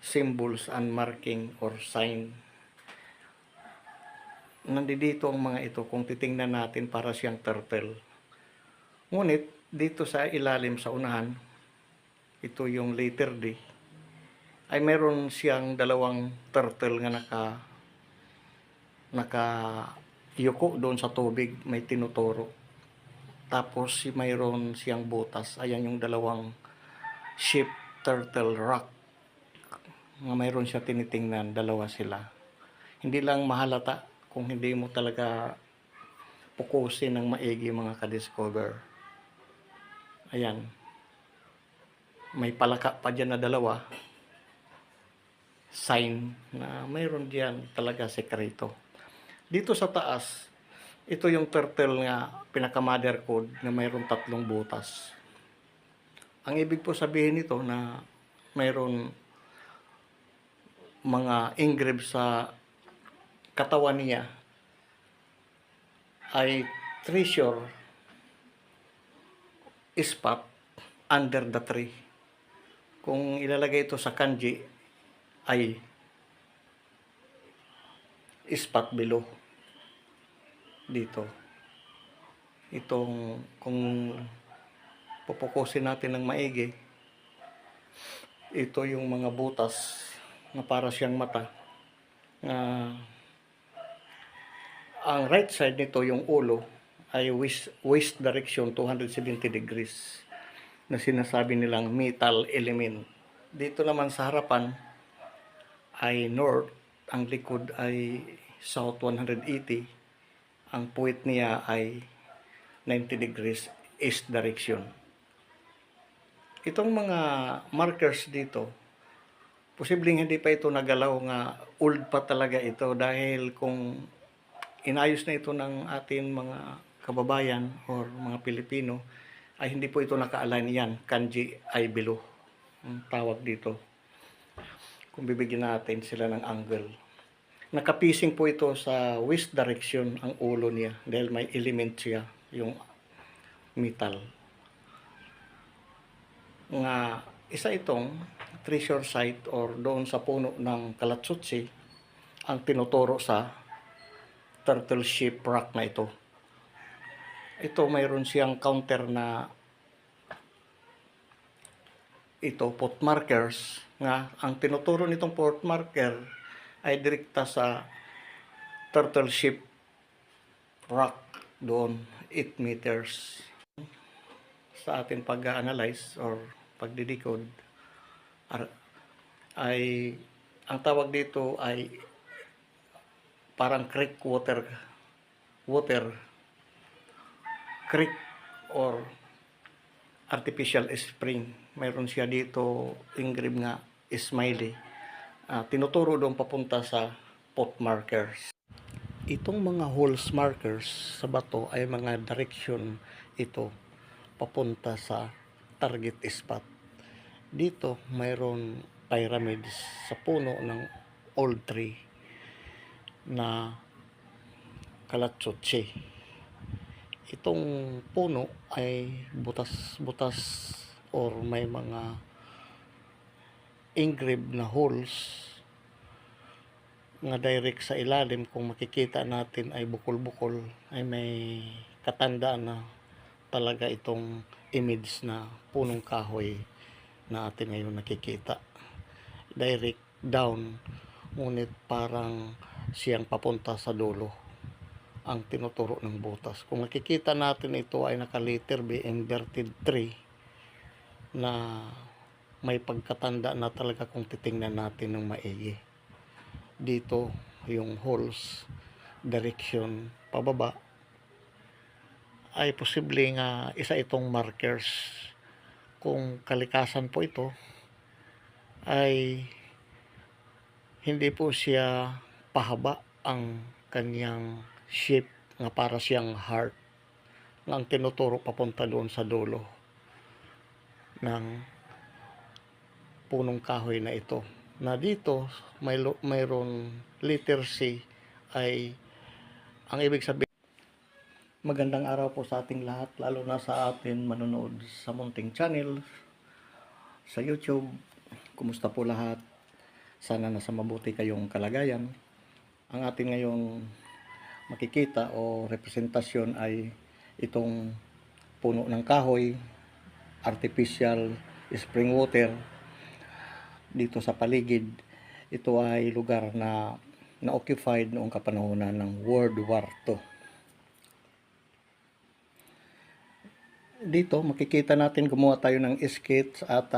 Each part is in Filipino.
symbols and marking or sign. Nandito ang mga ito kung titingnan natin para siyang turtle. Ngunit dito sa ilalim sa unahan, ito yung letter D, ay meron siyang dalawang turtle nga yuko doon sa tubig, may tinuturo. Tapos mayroon siyang butas. Ayan yung dalawang sheep turtle rock nga mayroon siya tinitingnan, dalawa sila. Hindi lang mahalata kung hindi mo talaga pukusin ng maigi mga ka-discover. Ayan. May palaka pa dyan na dalawa. Sign na mayroon diyan talaga sekreto. Dito sa taas, ito yung turtle nga pinaka-mother code na mayroon 3 butas. Ang ibig po sabihin nito na mayroon mga engrave sa katawan niya ay treasure spot under the tree. Kung ilalagay ito sa kanji ay spot below dito. Itong kung pupukusin natin ng maigi, ito yung mga butas na para siyang mata. Ang right side nito, yung ulo, ay west direction 270 degrees na sinasabi nilang metal element. Dito naman sa harapan ay north, ang likod ay south 180, ang puwit niya ay 90 degrees east direction. Itong mga markers dito, posibleng hindi pa ito nagalaw, nga old pa talaga ito, dahil kung inayos na ito ng ating mga kababayan or mga Pilipino, ay hindi po ito naka-align. Yan, kanji ay below ang tawag dito. Kung bibigyan natin sila ng angle, nakapising po ito sa west direction ang ulo niya, dahil may element siya, yung metal. Nga isa itong treasure site or doon sa puno ng Kalatsutsi ang tinuturo sa turtle ship rock na ito. Ito mayroon siyang counter na ito pot markers, nga ang tinuturo nitong pot marker ay direkta sa turtle ship rock doon 8 meters. Sa ating pag-analyze or pagdidecode ay ang tawag dito ay parang creek creek or artificial spring. Mayroon siya dito engrave nga smiley. Tinuturo doon papunta sa pot markers. Itong mga holes markers sa bato ay mga direction ito papunta sa target spot. Dito mayroon pyramids sa puno ng old tree na Kalatsutsi. Itong puno ay butas-butas or may mga engraved na holes nga direct sa ilalim. Kung makikita natin ay bukol-bukol, ay may katandaan na talaga itong image na punong kahoy na atin ngayon nakikita. Direct down, ngunit parang siyang papunta sa dulo ang tinuturo ng butas. Kung makikita natin, ito ay naka-letter B, inverted 3, na may pagkatanda na talaga kung titingnan natin ng maigi. Dito yung holes direction pababa ay posible nga isa itong markers. Kung kalikasan po ito ay hindi po siya pahaba ang kanyang shape, nga para siyang heart nga ang tinuturo papunta doon sa dulo ng punong kahoy na ito. Na dito mayroon letter C, ay ang ibig sabihin. Magandang araw po sa ating lahat, lalo na sa atin manonood sa munting channel sa YouTube. Kumusta po lahat? Sana nasa mabuti kayong kalagayan. Ang atin ngayong makikita o representasyon ay itong puno ng kahoy, artificial spring water dito sa paligid. Ito ay lugar na na-occupied noong kapanahonan ng World War II. Dito makikita natin gumawa tayo ng skits at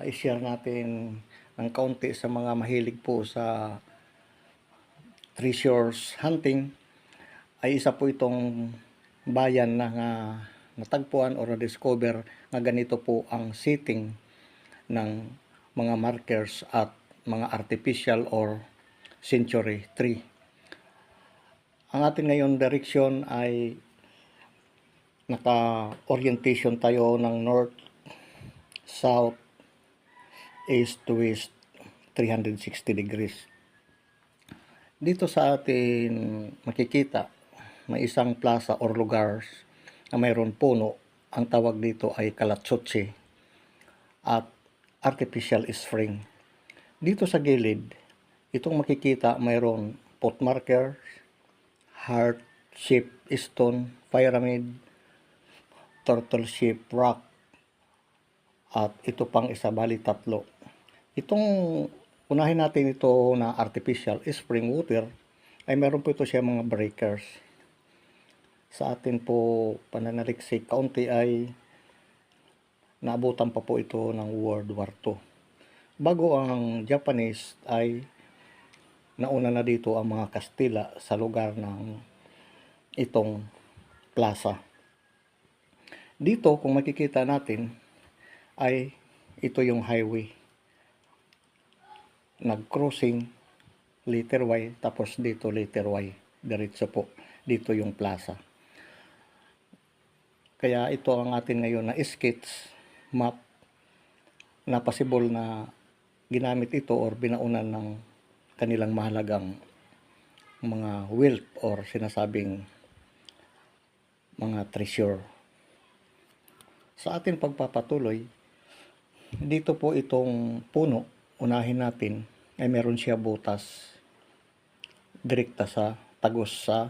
i-share natin ng kaunti sa mga mahilig po sa treasures hunting. Ay isa po itong bayan na natagpuan o na-discover na ganito po ang setting ng mga markers at mga artificial or century tree. Ang ating ngayon direction ay naka-orientation tayo ng north, south, east to west, 360 degrees. Dito sa atin makikita, may isang plaza or lugar na mayroon puno. Ang tawag dito ay Kalatsutsi at artificial spring. Dito sa gilid, itong makikita mayroon pot marker, heart shape stone, pyramid, turtle shape rock, at ito pang isa, bali tatlo. Itong unahin natin ito na artificial spring water ay meron po ito siya mga breakers. Sa atin po pananaliksik kaunti ay naabutan pa po ito ng World War II. Bago ang Japanese ay nauna na dito ang mga Kastila sa lugar ng itong plaza. Dito kung makikita natin ay ito yung highway. Nag-crossing letter Y, tapos dito letter Y. Diretso po. Dito yung plaza. Kaya ito ang atin ngayon na sketch map na possible na ginamit ito or binaunan ng kanilang mahalagang mga wealth or sinasabing mga treasure. Sa ating pagpapatuloy, dito po itong puno, unahin natin, ay meron siya butas direkta sa tagos sa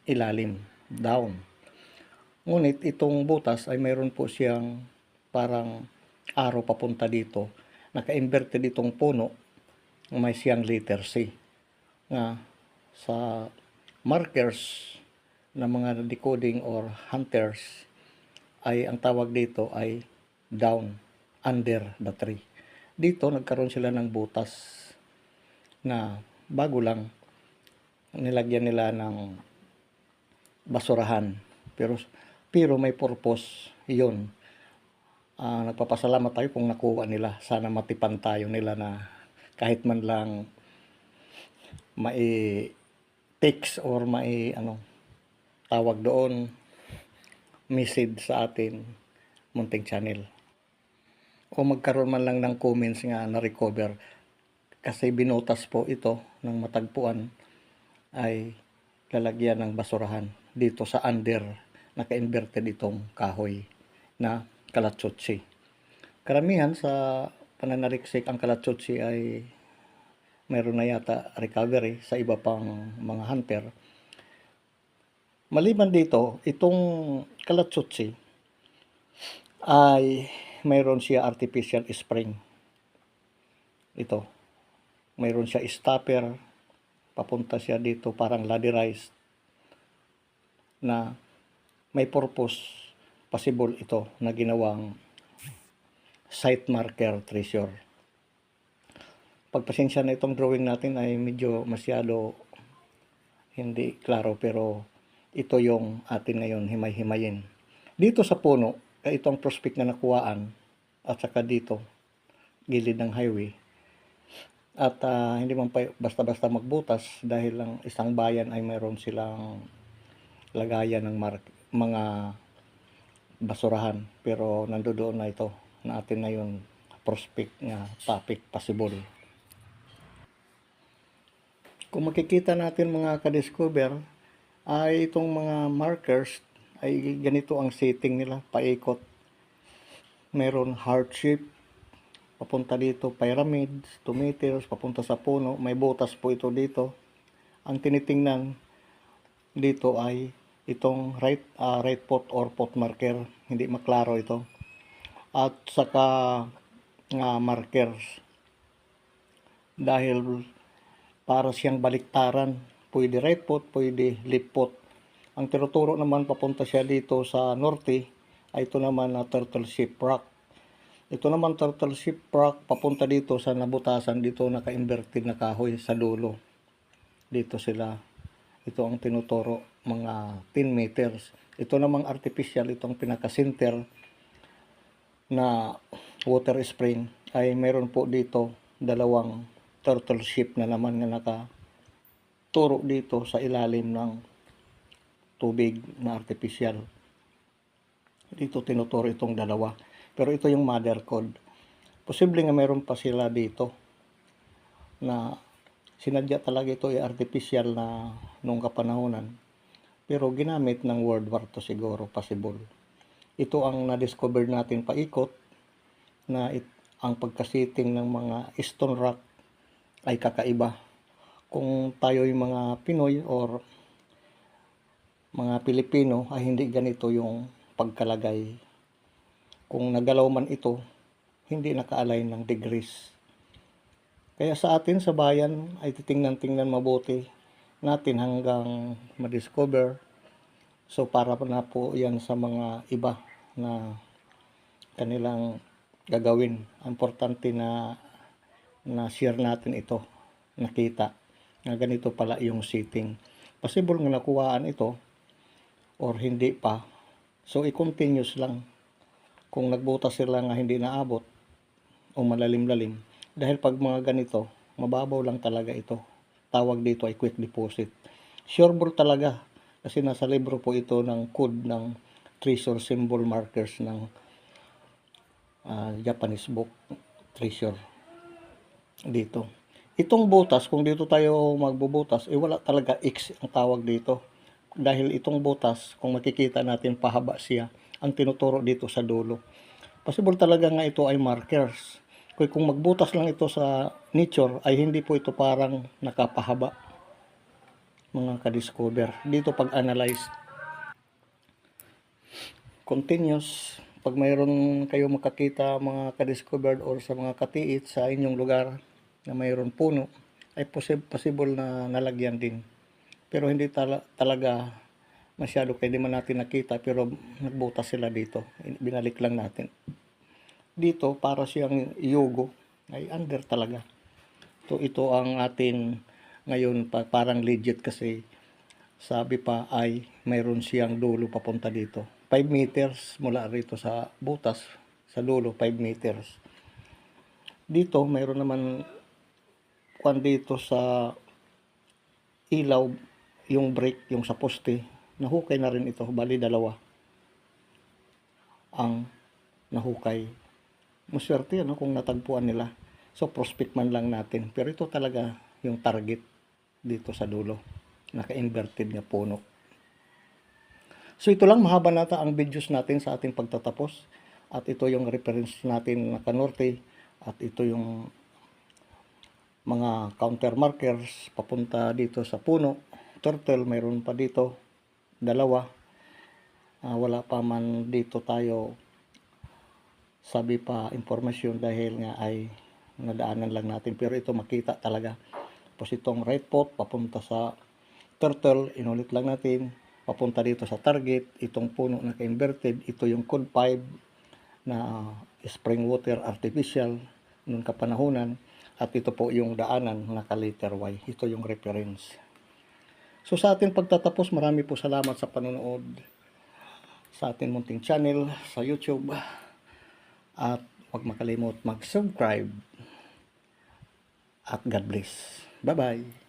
ilalim, down. Ngunit itong butas ay meron po siyang parang arrow papunta dito. Naka-inverted itong puno, may siyang letter C. Nga sa markers na mga decoding or hunters ay ang tawag dito ay down, under the tree. Dito nagkaroon sila ng butas na bago lang nilagyan nila ng basurahan, pero may purpose yun. Nagpapasalamat tayo kung nakuha nila. Sana matipan tayo nila na kahit man lang text or tawag doon, message sa atin munting channel, o magkaroon man lang ng comments nga na recover, kasi binutas po ito ng matagpuan ay lalagyan ng basurahan dito sa under. Naka-inverted itong kahoy na Kalatsutsi. Karamihan sa pananaliksik ang Kalatsutsi ay mayroon na yata recovery sa iba pang mga hunter. Maliban dito, itong Kalatsutsi ay mayroon siya artificial spring. Ito, mayroon siya stopper, papunta siya dito parang ladderized na may purpose, possible ito na ginawang site marker treasure. Pagpasensya na itong drawing natin ay medyo masyado hindi klaro, pero ito yung atin ngayon himay-himayin. Dito sa puno, ito ang prospect na nakuhaan, at saka dito, gilid ng highway. At hindi man pa basta-basta magbutas dahil lang isang bayan ay mayroon silang lagayan ng mga basurahan. Pero nandoon na ito na atin ngayon prospect nga topic possible. Kung makikita natin mga ka-discover, ay itong mga markers ay ganito ang setting nila, paikot. Meron heart shape, papunta dito, pyramids, 2 meters, papunta sa puno, may butas po ito dito. Ang tinitingnan dito ay itong right foot or foot marker, hindi maklaro ito. At saka markers, dahil para siyang baliktaran, pwede right foot, pwede left foot. Ang tinuturo naman papunta siya dito sa norte ay ito naman na turtle ship rock. Ito naman turtle ship rock papunta dito sa nabutasan, dito naka-inverted na kahoy sa dulo. Dito sila, ito ang tinuturo, mga 10 meters. Ito namang artificial, itong pinaka-center na water spring ay meron po dito dalawang turtle ship na naman na nakaturo dito sa ilalim ng tubig na artificial. Dito tinuturo itong dalawa. Pero ito yung mother code. Posible nga meron pa sila dito na sinadya talaga ito ay artificial na nung kapanahonan. Pero ginamit ng World War II siguro, possible. Ito ang na-discover natin paikot na ang pagkasiting ng mga stone rock ay kakaiba. Kung tayo yung mga Pinoy or mga Pilipino ay hindi ganito yung pagkalagay. Kung nagalaw man ito, hindi naka-align ng degrees. Kaya sa atin sa bayan ay titingnan-tingnan mabuti natin hanggang ma-discover. So para na po yan sa mga iba na kanilang gagawin. Importante na share natin ito, nakita na ganito pala yung setting. Possible nga nakuhaan ito or hindi pa, so i-continuous lang kung nagbutas sila nga hindi naabot o malalim-lalim, dahil pag mga ganito mababaw lang talaga ito, tawag dito ay quick deposit. Sureball talaga kasi nasa libro po ito ng code ng treasure symbol markers ng Japanese book treasure. Dito itong butas, kung dito tayo magbubutas, wala talaga X ang tawag dito. Dahil itong butas, kung makikita natin pahaba siya, ang tinuturo dito sa dulo. Possible talaga nga ito ay markers. Kung magbutas lang ito sa nature, ay hindi po ito parang nakapahaba. Mga ka-discover. Dito pag-analyze. Continuous. Pag mayroon kayo makakita mga ka-discovered or sa mga katiit sa inyong lugar na mayroon puno, ay possible na nalagyan din. Pero hindi talaga masyado, kaya di man natin nakita, pero nagbutas sila dito. Binalik lang natin. Dito, para siyang yugo, ay under talaga. Ito ang atin ngayon, parang legit kasi sabi pa ay mayroon siyang dulo papunta dito. 5 meters mula rito sa butas, sa dulo, 5 meters. Dito, mayroon naman dito sa ilaw, yung brake, yung sa poste, nahukay na rin ito. Bali dalawa ang nahukay. Maswerte yan kung natagpuan nila. So prospect man lang natin. Pero ito talaga yung target dito sa dulo. Naka-inverted na puno. So ito lang, mahaba nata ang videos natin sa ating pagtatapos. At ito yung reference natin na kanorte. At ito yung mga counter markers papunta dito sa puno. Turtle, mayroon pa dito dalawa. Wala pa man dito tayo sabi pa impormasyon dahil nga ay nadaanan lang natin, pero ito makita talaga. Tapos itong right foot papunta sa turtle, inulit lang natin, papunta dito sa target. Itong puno na ka-inverted, ito yung code 5 na spring water artificial noong kapanahunan. At ito po yung daanan naka-letter Y. Ito yung reference. So sa ating pagtatapos, marami po salamat sa panonood sa ating munting channel sa YouTube. At huwag makalimot mag-subscribe. At God bless. Bye-bye.